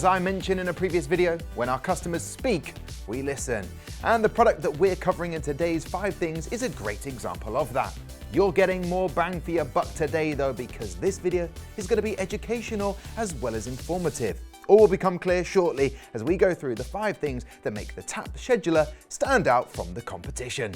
As I mentioned in a previous video, when our customers speak, we listen. And the product that we're covering in today's 5 things is a great example of that. You're getting more bang for your buck today though, because this video is going to be educational as well as informative. All will become clear shortly as we go through the 5 things that make the Tap Scheduler stand out from the competition.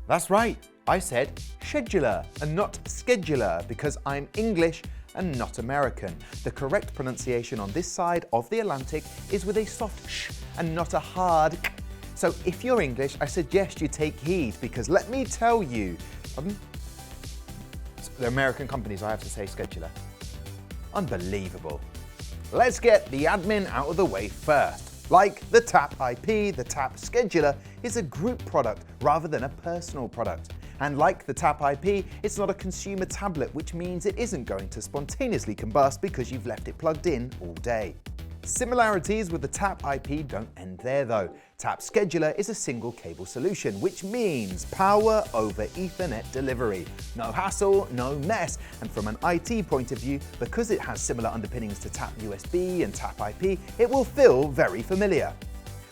That's right, I said scheduler and not scheduler because I'm English and not American. The correct pronunciation on this side of the Atlantic is with a soft sh and not a hard k. So if you're English, I suggest you take heed because let me tell you, the American companies, I have to say scheduler. Unbelievable. Let's get the admin out of the way first. Like the Tap IP, the Tap Scheduler is a group product rather than a personal product. And like the Tap IP, it's not a consumer tablet, which means it isn't going to spontaneously combust because you've left it plugged in all day. Similarities with the Tap IP don't end there though. Tap Scheduler is a single cable solution, which means power over Ethernet delivery. No hassle, no mess. And from an IT point of view, because it has similar underpinnings to Tap USB and Tap IP, it will feel very familiar.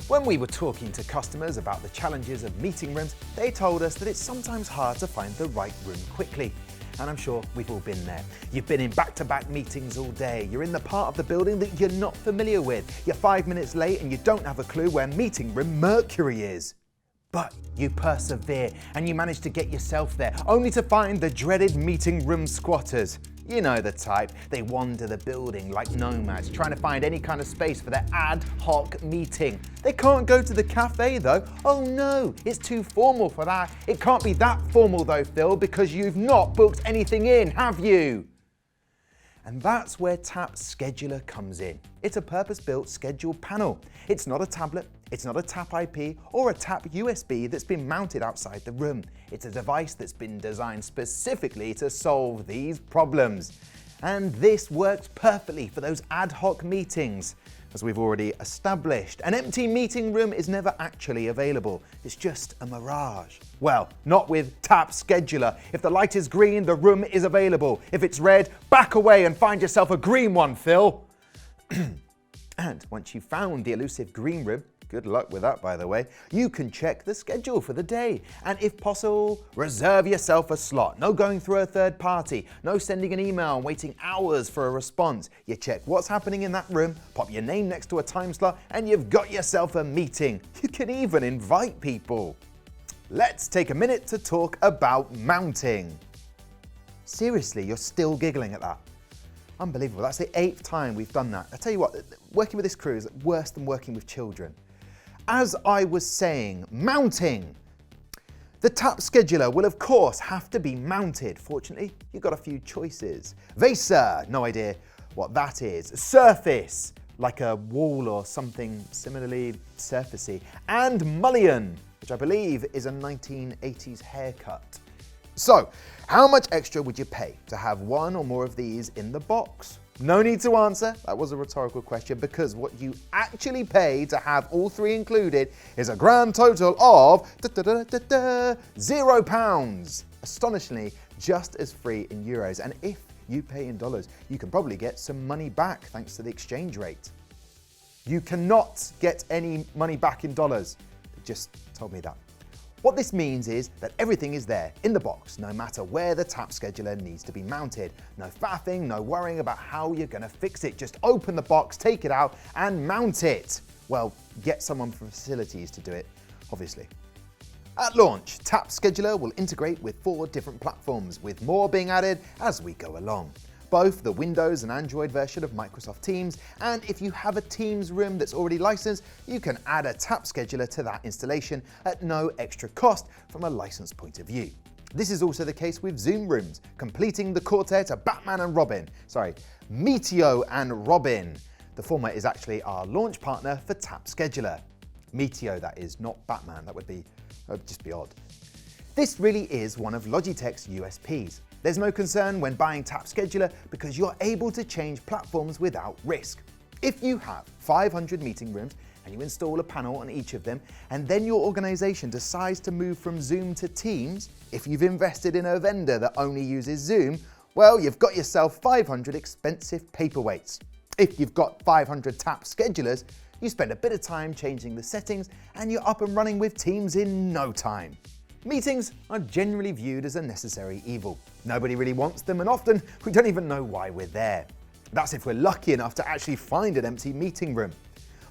When we were talking to customers about the challenges of meeting rooms, they told us that it's sometimes hard to find the right room quickly. And I'm sure we've all been there. You've been in back-to-back meetings all day. You're in the part of the building that you're not familiar with. You're 5 minutes late and you don't have a clue where meeting room Mercury is. But you persevere and you manage to get yourself there, only to find the dreaded meeting room squatters. You know the type. They wander the building like nomads, trying to find any kind of space for their ad hoc meeting. They can't go to the cafe though. Oh no, it's too formal for that. It can't be that formal though, Phil, because you've not booked anything in, have you? And that's where Tap Scheduler comes in. It's a purpose-built schedule panel. It's not a tablet, it's not a Tap IP or a Tap USB that's been mounted outside the room. It's a device that's been designed specifically to solve these problems. And this works perfectly for those ad hoc meetings. As we've already established, an empty meeting room is never actually available. It's just a mirage. Well, not with Tap Scheduler. If the light is green, the room is available. If it's red, back away and find yourself a green one, Phil. And once you've found the elusive green room, good luck with that, by the way, you can check the schedule for the day. And if possible, reserve yourself a slot. No going through a third party. No sending an email and waiting hours for a response. You check what's happening in that room, pop your name next to a time slot, and you've got yourself a meeting. You can even invite people. Let's take a minute to talk about mounting. Seriously, you're still giggling at that. Unbelievable. That's the 8th time we've done that. I tell you what, working with this crew is worse than working with children. As I was saying, mounting. The Tap Scheduler will of course have to be mounted. Fortunately, you've got a few choices. VESA, no idea what that is. Surface, like a wall or something similarly surfacey. And mullion, which I believe is a 1980s haircut. So, how much extra would you pay to have one or more of these in the box? No need to answer, that was a rhetorical question, because what you actually pay to have all 3 included is a grand total of £0. Astonishingly, just as free in euros. And if you pay in dollars, you can probably get some money back thanks to the exchange rate. You cannot get any money back in dollars. It just told me that. What this means is that everything is there in the box, no matter where the Tap Scheduler needs to be mounted. No faffing, no worrying about how you're going to fix it. Just open the box, take it out, and mount it. Well, get someone from facilities to do it, obviously. At launch, Tap Scheduler will integrate with 4 different platforms, with more being added as we go along. Both the Windows and Android version of Microsoft Teams, and if you have a Teams room that's already licensed, you can add a Tap Scheduler to that installation at no extra cost from a license point of view. This is also the case with Zoom rooms, completing the quartet of Batman and Robin. Sorry, Meteo and Robin. The former is actually our launch partner for Tap Scheduler. Meteo, that is, not Batman. That would just be odd. This really is one of Logitech's USPs. There's no concern when buying Tap Scheduler because you're able to change platforms without risk. If you have 500 meeting rooms and you install a panel on each of them, and then your organization decides to move from Zoom to Teams, if you've invested in a vendor that only uses Zoom, well, you've got yourself 500 expensive paperweights. If you've got 500 tap schedulers, you spend a bit of time changing the settings and you're up and running with Teams in no time. Meetings are generally viewed as a necessary evil. Nobody really wants them, and often we don't even know why we're there. That's if we're lucky enough to actually find an empty meeting room.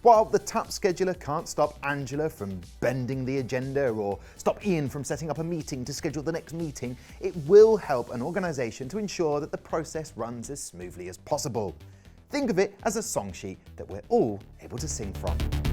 While the tap scheduler can't stop Angela from bending the agenda or stop Ian from setting up a meeting to schedule the next meeting, it will help an organisation to ensure that the process runs as smoothly as possible. Think of it as a song sheet that we're all able to sing from.